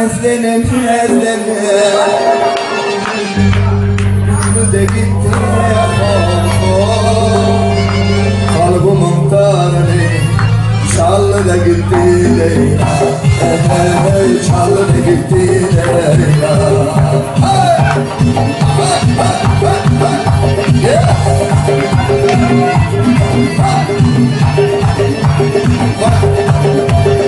Ezlenim ezlenim Bu da gitti Kalbımın tanrı Çallı da gitti Çallı da gitti Yeah.